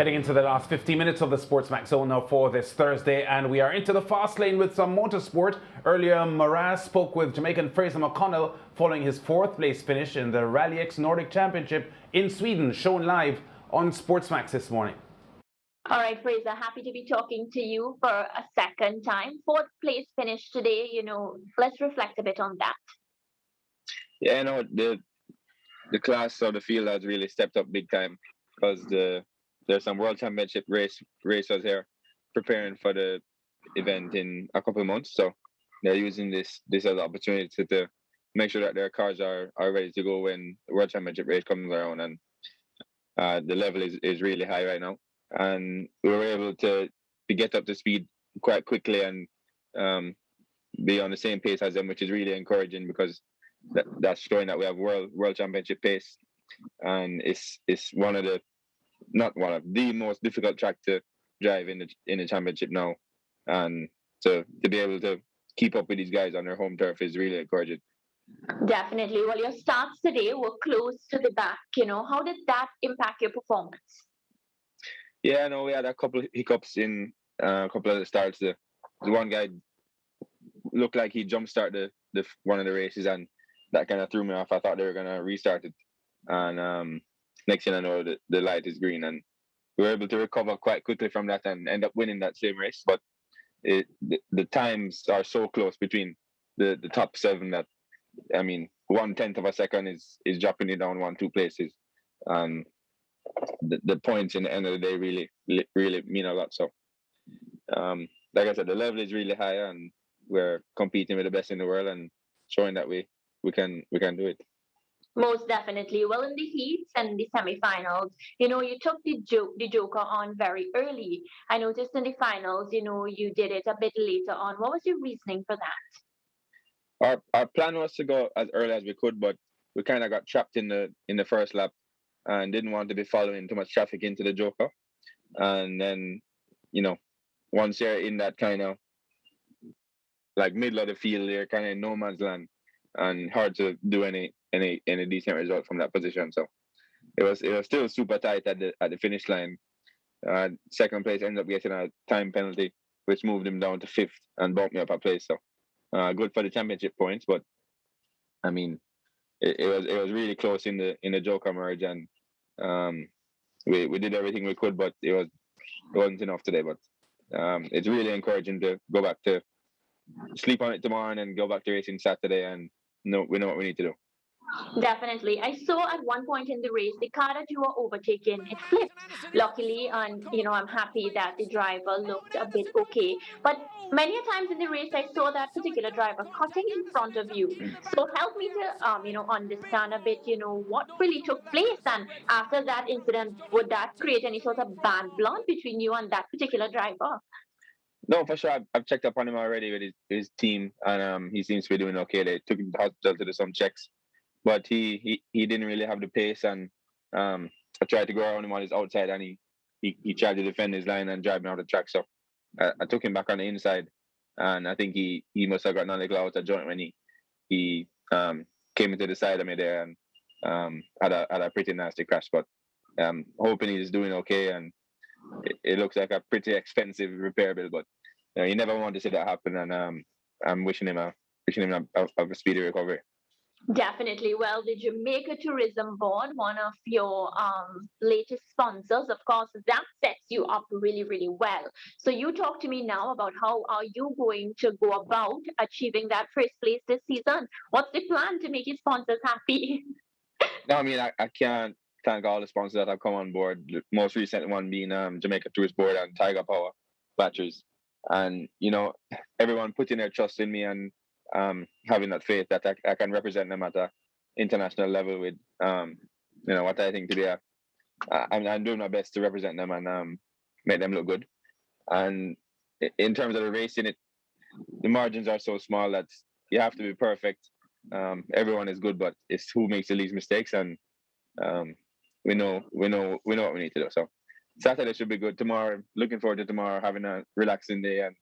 Heading into the last 50 minutes of the SportsMax Zone now for this Thursday, and we are into the fast lane with some motorsport. Earlier, Maraz spoke with Jamaican Fraser McConnell following his 4th place finish in the RallyX Nordic Championship in Sweden, shown live on SportsMax this morning. All right, Fraser, happy to be talking to you for a second time. 4th place finish today, let's reflect a bit on that. Yeah, the class of the field has really stepped up big time because there's some World Championship racers here preparing for the event in a couple of months. So they're using this as an opportunity to make sure that their cars are ready to go when the World Championship race comes around. And the level is really high right now. And we were able to get up to speed quite quickly and be on the same pace as them, which is really encouraging because that's showing that we have world championship pace, and it's not one of the most difficult track to drive in the championship now, and to be able to keep up with these guys on their home turf is really encouraging. Definitely. Well, your starts today were close to the back. How did that impact your performance? Yeah, no, we had a couple of hiccups in a couple of the starts. The one guy looked like he jump started the one of the races, and that kind of threw me off. I thought they were gonna restart it, and next thing I know, the light is green, and we were able to recover quite quickly from that and end up winning that same race. But the times are so close between the top 7 that, I mean, 1/10 of a second is dropping it down 1-2 places, and the points in the end of the day really mean a lot. So, like I said, the level is really high, and we're competing with the best in the world and showing that we can do it. Most definitely. Well, in the heats and the semifinals, you took the Joker on very early. I noticed in the finals, you did it a bit later on. What was your reasoning for that? Our plan was to go as early as we could, but we kind of got trapped in the first lap and didn't want to be following too much traffic into the Joker. And then, once you're in that kind of like middle of the field, you're kind of in no man's land and hard to do any decent result from that position. So it was still super tight at the finish line. Second place ended up getting a time penalty, which moved him down to 5th and bumped me up a place. So good for the championship points, but I mean, it was really close in the Joker merge, and we did everything we could, but it wasn't enough today. But it's really encouraging to go back to sleep on it tomorrow and then go back to racing Saturday, and we know what we need to do. Definitely. I saw at one point in the race, the car that you were overtaking, it flipped. Luckily, and I'm happy that the driver looked a bit okay. But many a times in the race, I saw that particular driver cutting in front of you. So help me to, understand a bit, what really took place. And after that incident, would that create any sort of bad blood between you and that particular driver? No, for sure. I've checked up on him already with his team, and he seems to be doing okay. They took him to the hospital to do some checks, but he didn't really have the pace, and I tried to go around him on his outside, and he tried to defend his line and drive me out of the track. So I took him back on the inside, and I think he must have gotten a little out of joint when he came into the side of me there and had a pretty nasty crash. But hoping he's doing okay, and it looks like a pretty expensive repair bill, but you never want to see that happen, and I'm wishing him a speedy recovery. Definitely. Well, the Jamaica Tourism Board, one of your latest sponsors, of course, that sets you up really, really well. So you talk to me now about how are you going to go about achieving that first place this season? What's the plan to make your sponsors happy? No, I mean, I can't thank all the sponsors that have come on board. The most recent one being Jamaica Tourist Board and Tiger Power batteries. And, everyone putting their trust in me and having that faith that I can represent them at an international level with, what I think to be I'm doing my best to represent them and make them look good. And in terms of the racing, the margins are so small that you have to be perfect. Everyone is good, but it's who makes the least mistakes, and we know what we need to do. So Saturday should be good. Tomorrow, looking forward to tomorrow, having a relaxing day and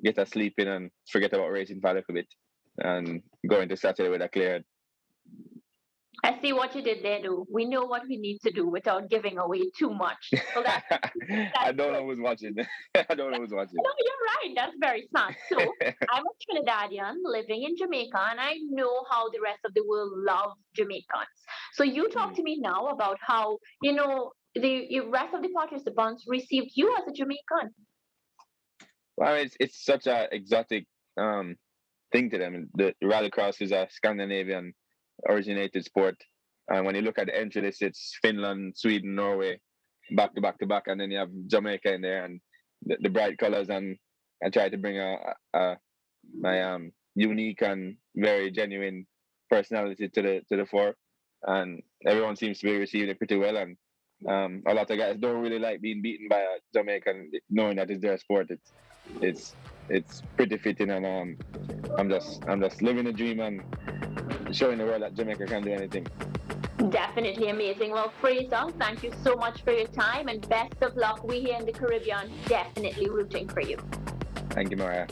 get a sleep in and forget about racing for a little bit and go into Saturday with a clear head. I see what you did there, though. We know what we need to do without giving away too much. So I that's don't good. know who's watching. I don't know who's watching. No, you're right. That's very smart. So I'm a Trinidadian living in Jamaica, and I know how the rest of the world love Jamaicans. So you talk Mm. to me now about how the rest of the participants received you as a Jamaican. Well, it's such a exotic thing to them. The rallycross is a Scandinavian originated sport, and when you look at the entry list, it's Finland, Sweden, Norway, back to back to back, and then you have Jamaica in there, and the bright colors, and I try to bring my unique and very genuine personality to the fore, and everyone seems to be receiving it pretty well, and a lot of guys don't really like being beaten by a Jamaican, knowing that it's their sport. It's pretty fitting, and I'm just living the dream and showing the world that Jamaica can do anything. Definitely amazing. Well, Fraser, thank you so much for your time and best of luck. We here in the Caribbean definitely rooting for you. Thank you, Mariah.